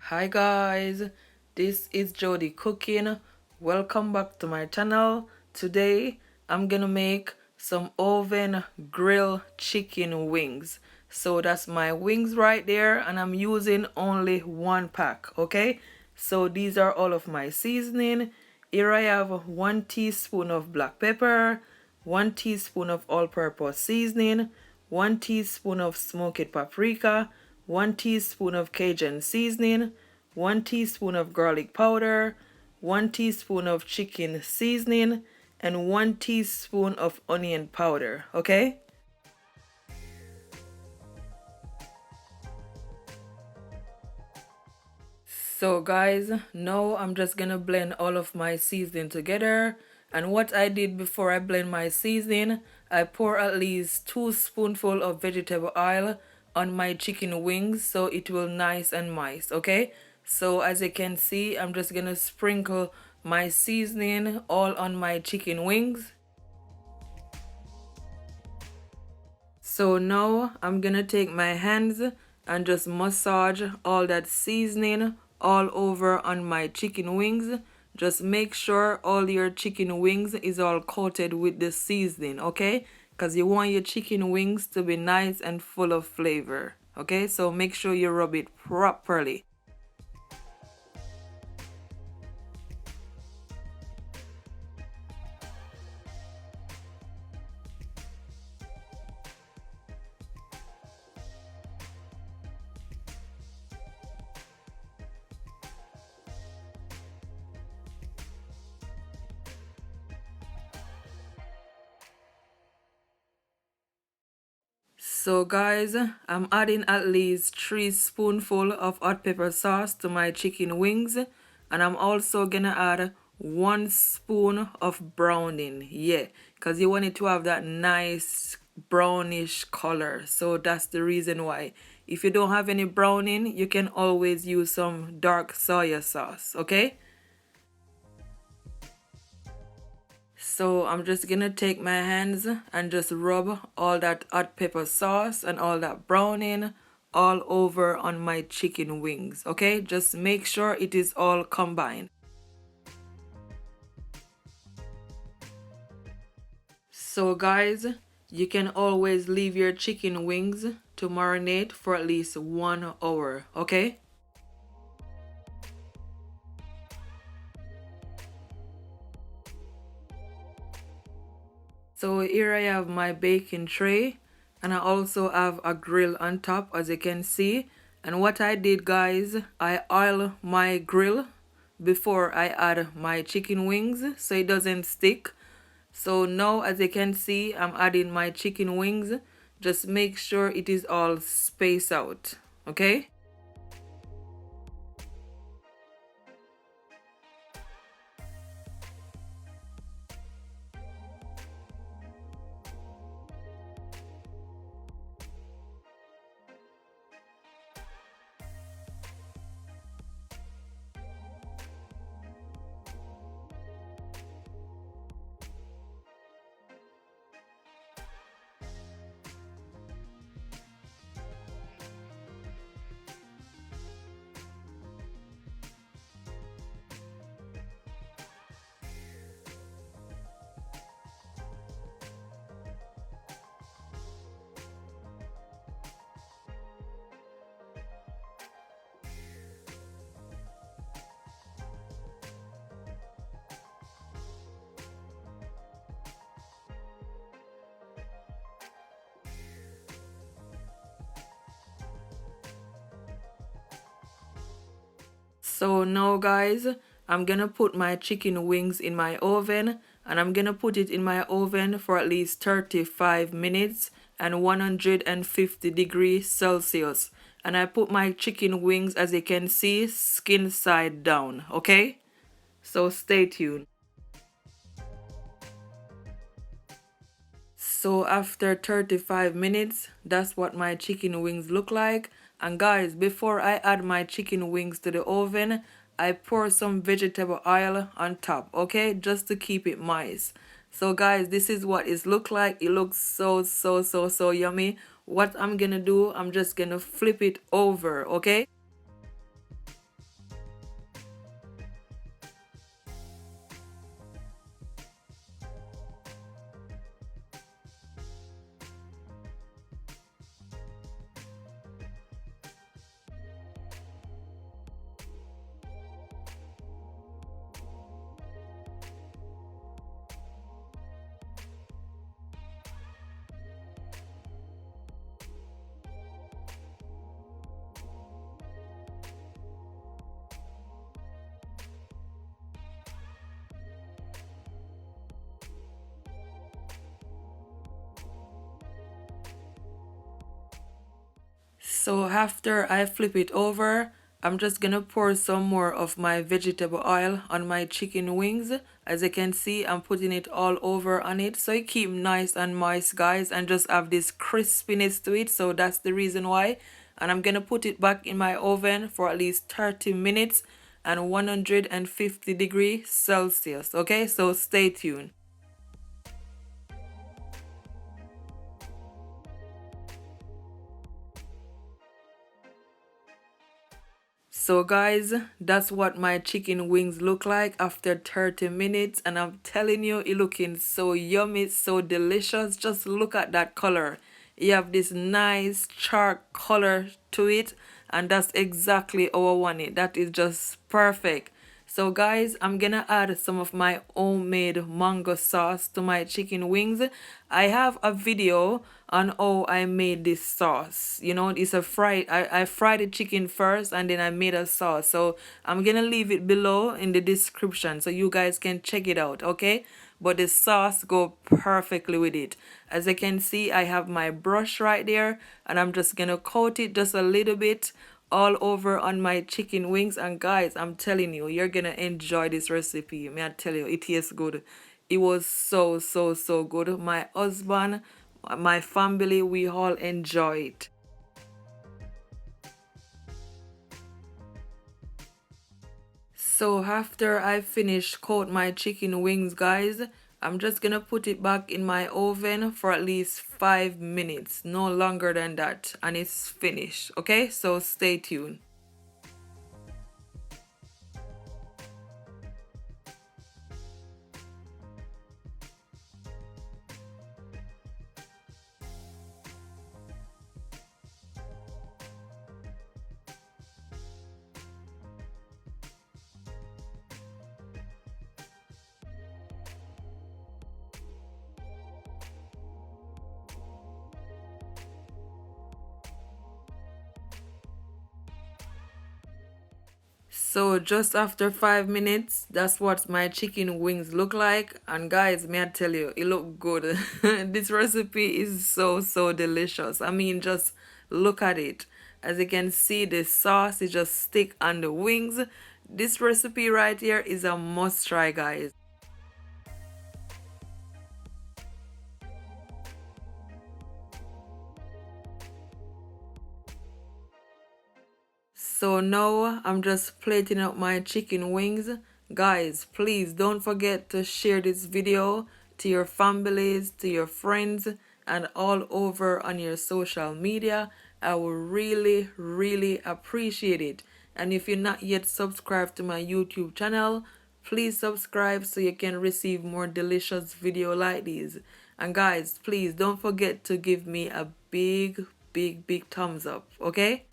Hi guys, this is Jody cooking. Welcome back to my channel. Today I'm gonna make some oven grill chicken wings. So that's my wings right there, and I'm using only one pack. Okay, so these are all of my seasoning. Here I have 1 teaspoon of black pepper, 1 teaspoon of all-purpose seasoning, 1 teaspoon of smoked paprika, 1 teaspoon of Cajun seasoning, 1 teaspoon of garlic powder, 1 teaspoon of chicken seasoning, and 1 teaspoon of onion powder. Okay? So guys, now I'm just gonna blend all of my seasoning together. And what I did before I blend my seasoning, I pour at least 2 spoonfuls of vegetable oil on my chicken wings so it will nice and moist. Okay, so as you can see, I'm just gonna sprinkle my seasoning all on my chicken wings. So now I'm gonna take my hands and just massage all that seasoning all over on my chicken wings. Just make sure all your chicken wings is all coated with the seasoning, okay? Because you want your chicken wings to be nice and full of flavor, okay? So make sure you rub it properly. So guys, I'm adding at least 3 spoonful of hot pepper sauce to my chicken wings, and I'm also gonna add 1 spoon of browning. Yeah, because you want it to have that nice brownish color. So that's the reason why. If you don't have any browning, you can always use some dark soya sauce, okay? So I'm just gonna take my hands and just rub all that hot pepper sauce and all that browning all over on my chicken wings. Okay, just make sure it is all combined. So guys, you can always leave your chicken wings to marinate for at least 1 hour. Okay. So here I have my baking tray, and I also have a grill on top, as you can see. And what I did guys, I oil my grill before I add my chicken wings so it doesn't stick. So now as you can see, I'm adding my chicken wings. Just make sure it is all spaced out, okay? So now guys, I'm gonna put my chicken wings in my oven, and I'm gonna put it in my oven for at least 35 minutes and 150 degrees Celsius. And I put my chicken wings, as you can see, skin side down, okay? So stay tuned. So after 35 minutes, that's what my chicken wings look like. And guys, before I add my chicken wings to the oven, I pour some vegetable oil on top, okay? Just to keep it moist. So guys, this is what it looks like. It looks so yummy. What I'm gonna do, I'm just gonna flip it over, okay? So after I flip it over, I'm just gonna pour some more of my vegetable oil on my chicken wings. As you can see, I'm putting it all over on it so it keep nice and moist, guys, and just have this crispiness to it. So that's the reason why. And I'm gonna put it back in my oven for at least 30 minutes and 150 degrees Celsius. Okay, so stay tuned. So guys, that's what my chicken wings look like after 30 minutes, and I'm telling you, it looking so yummy, so delicious. Just look at that color. You have this nice charcoal color to it, and that's exactly how I want it. That is just perfect. So guys, I'm gonna add some of my homemade mango sauce to my chicken wings. I have a video on how I made this sauce. You know, it's a I fried the chicken first and then I made a sauce. So I'm gonna leave it below in the description so you guys can check it out, okay? But the sauce go perfectly with it. As you can see, I have my brush right there and I'm just gonna coat it just a little bit all over on my chicken wings. And guys, I'm telling you, you're gonna enjoy this recipe. May I tell you, it tastes good. It was so good. My husband, my family, we all enjoy it. So after I finish coat my chicken wings, guys, I'm just gonna put it back in my oven for at least 5 minutes, no longer than that, and it's finished. Okay, so stay tuned. So just after 5 minutes, that's what my chicken wings look like. And guys, may I tell you, it look good. This recipe is so delicious. I mean, just look at it. As you can see, the sauce is just stick on the wings. This recipe right here is a must try, guys. So now I'm just plating up my chicken wings. Guys, please don't forget to share this video to your families, to your friends, and all over on your social media. I will really appreciate it. And if you're not yet subscribed to my YouTube channel, please subscribe so you can receive more delicious video like these. And guys, please don't forget to give me a big thumbs up, okay?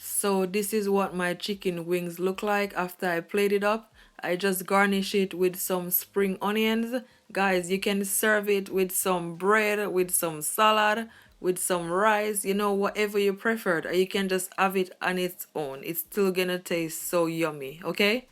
So this is what my chicken wings look like after I plate it up. I just garnish it with some spring onions. Guys, you can serve it with some bread, with some salad, with some rice, you know, whatever you prefer. Or you can just have it on its own. It's still gonna taste so yummy, okay?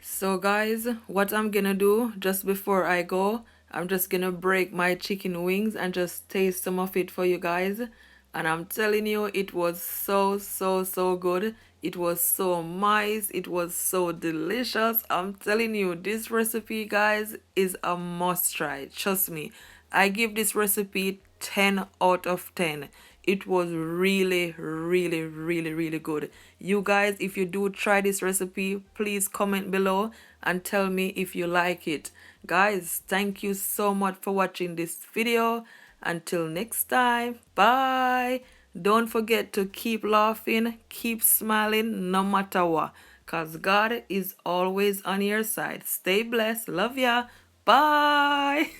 So guys, what I'm gonna do just before I go, I'm just gonna break my chicken wings and just taste some of it for you guys. And I'm telling you, it was so good. It was so nice. It was so delicious. I'm telling you, this recipe, guys, is a must try. Trust me. I give this recipe 10 out of 10. It was really, really, really, really good. You guys, if you do try this recipe, please comment below and tell me if you like it. Guys, thank you so much for watching this video. Until next time, bye. Don't forget to keep laughing, keep smiling no matter what. Because God is always on your side. Stay blessed. Love ya. Bye.